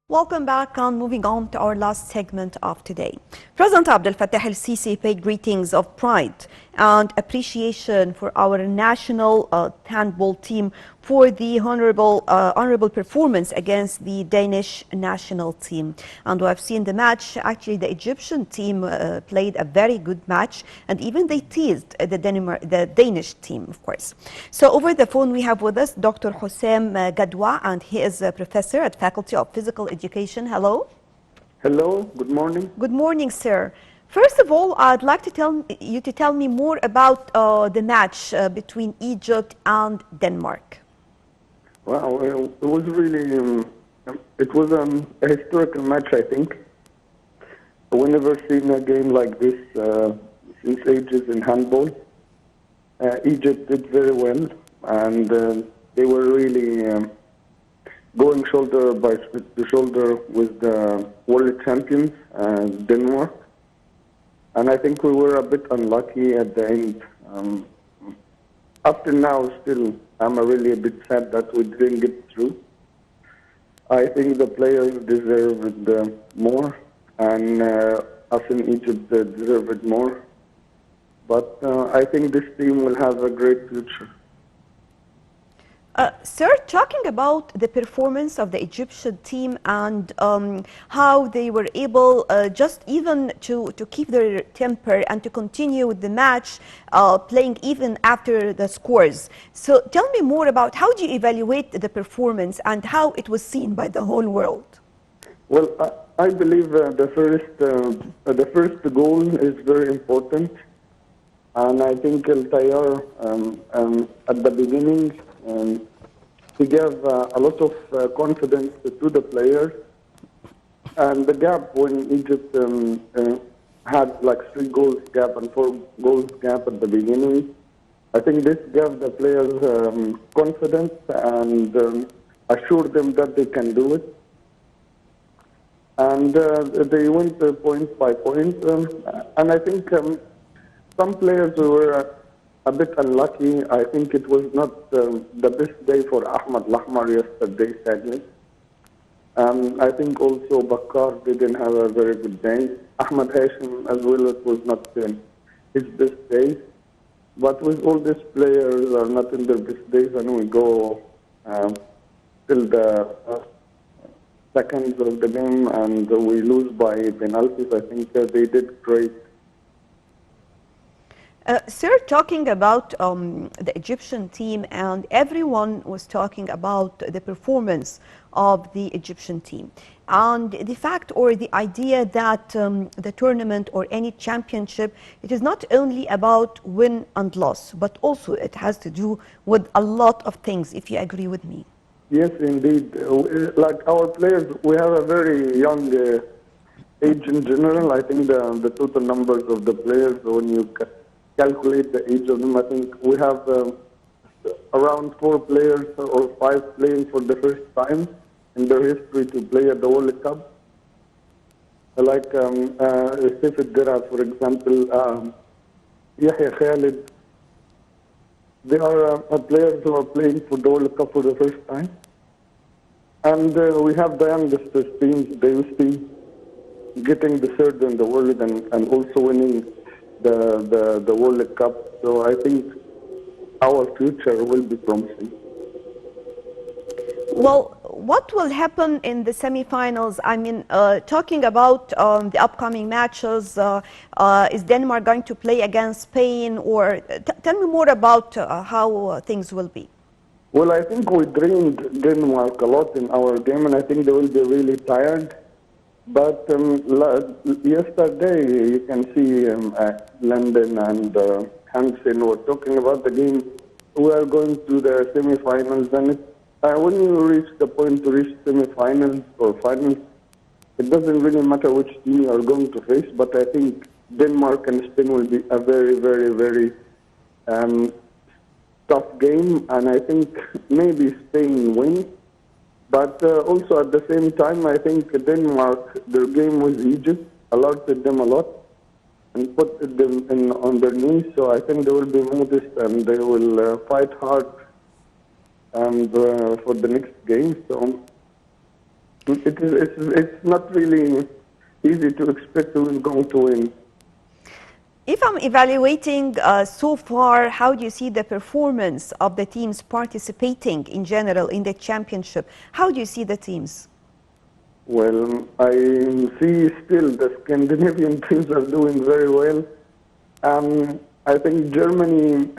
Welcome back and moving on to our last segment of today. President Abdel Fattah el-Sisi paid greetings of pride and appreciation for our national handball team for the honorable performance against the Danish national team. And we have seen the match. Actually, the Egyptian team played a very good match, and even they teased the Danish team, of course. So over the phone, we have with us Dr. Hossam Gadwaa, and he is a professor at Faculty of Physical Education. Hello. Hello, good morning. Good morning, sir. First of all, I'd like to tell me more about the match between Egypt and Denmark. Wow, it was really, it was a historical match, I think. We never seen a game like this since ages in handball. Egypt did very well, and they were really going shoulder by shoulder with the world champions, Denmark. And I think we were a bit unlucky at the end. Up to now, still, I'm really a bit sad that we didn't get through. I think the players deserved more, and us in Egypt deserved more. But I think this team will have a great future. Sir, talking about the performance of the Egyptian team and how they were able just even to keep their temper and to continue with the match, playing even after the scores. So tell me more about how do you evaluate the performance and how it was seen by the whole world? Well, I believe the first goal is very important. And I think El Tayar, at the beginning, he gave a lot of confidence to the players. And the gap when Egypt had like 3 goals gap and 4 goals gap at the beginning, I think this gave the players confidence and assured them that they can do it. And they went point by point. And I think some players were a bit unlucky. I think it was not the best day for Ahmad Lahmar yesterday, sadly. I think also Bakar didn't have a very good day. Ahmad Hashim as well, it was not his best day. But with all these players are not in their best days, and we go till the seconds of the game and we lose by penalties. I think they did great. Sir, talking about the Egyptian team, and everyone was talking about the performance of the Egyptian team and the fact or the idea that the tournament or any championship, it is not only about win and loss, but also it has to do with a lot of things, if you agree with me. Yes, indeed. Like our players, we have a very young age in general. I think the total numbers of the players, when you calculate the age of them, I think we have around 4 players or 5 playing for the first time in their history to play at the World Cup. Like Sifid Dira, for example, Yahya Khalid. They are players who are playing for the World Cup for the first time. And we have the youngest teams, the youth team, getting the third in the world and also winning the World Cup. So I think our future will be promising. Well, what will happen in the semifinals? I mean, talking about the upcoming matches, is Denmark going to play against Spain? Or tell me more about how things will be. Well, I think we drained Denmark a lot in our game, and I think they will be really tired. But yesterday, you can see London and Hansen were talking about the game. We are going to the semifinals, and when you reach the point to reach semifinals or finals, it doesn't really matter which team you are going to face. But I think Denmark and Spain will be a very, very, very tough game, and I think maybe Spain wins. But also at the same time, I think Denmark, their game with Egypt, alerted them a lot and put them on their knees. So I think they will be modest and they will fight hard and for the next game. So It's not really easy to expect who is going to win. If I'm evaluating so far, how do you see the performance of the teams participating in general in the championship? How do you see the teams? Well, I see still the Scandinavian teams are doing very well. I think Germany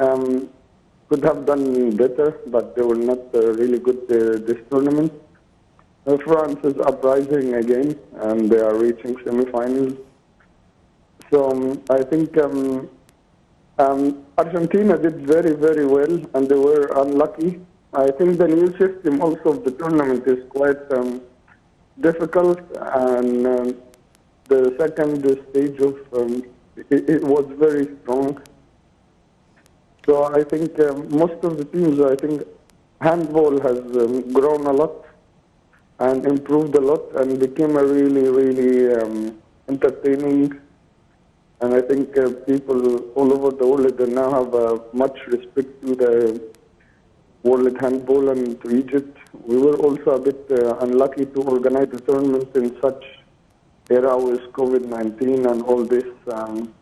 could have done better, but they were not really good this tournament. France is uprising again, and they are reaching semifinals. So I think Argentina did very, very well, and they were unlucky. I think the new system also of the tournament is quite difficult, and the second stage of it was very strong. So I think most of the teams, I think handball has grown a lot and improved a lot and became a really, really entertaining. And I think people all over the world they now have much respect to the world handball and to Egypt. We were also a bit unlucky to organize the tournament in such era with COVID-19 and all this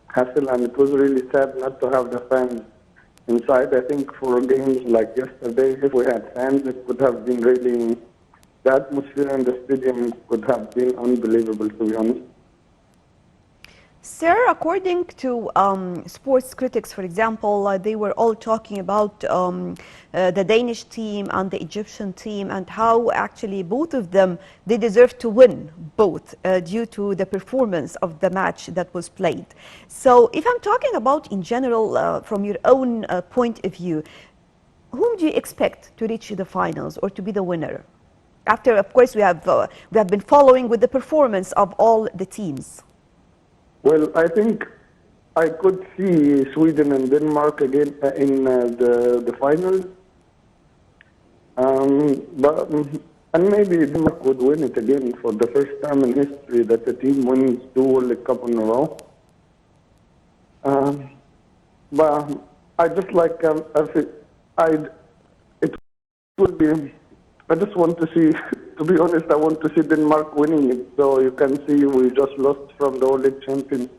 hassle, and it was really sad not to have the fans inside. I think for games like yesterday, if we had fans, it would have been really, the atmosphere in the stadium could have been unbelievable, to be honest. Sir, according to sports critics, for example, they were all talking about the Danish team and the Egyptian team and how actually both of them, they deserve to win both due to the performance of the match that was played. So if I'm talking about in general, from your own point of view, whom do you expect to reach the finals or to be the winner? After, of course, we have been following with the performance of all the teams. Well, I think I could see Sweden and Denmark again in the final, and maybe Denmark would win it again for the first time in history that the team wins 2 World Cup in a row. But I just like it would be. I just want to see. To be honest, I want to see Denmark winning it. So you can see we just lost from the World Champion.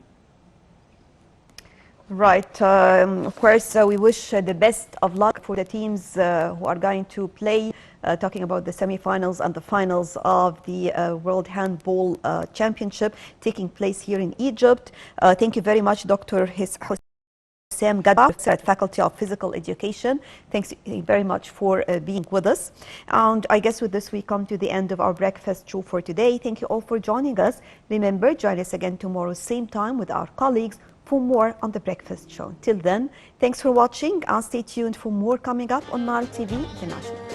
Right. Of course, we wish the best of luck for the teams who are going to play, talking about the semifinals and the finals of the World Handball Championship taking place here in Egypt. Thank you very much, Dr. Hossam Gadwaa, at Faculty of Physical Education. Thanks very much for being with us. And I guess with this we come to the end of our breakfast show for today. Thank you all for joining us. Remember, join us again tomorrow, same time with our colleagues for more on the breakfast show. Till then, thanks for watching and stay tuned for more coming up on Nile TV International.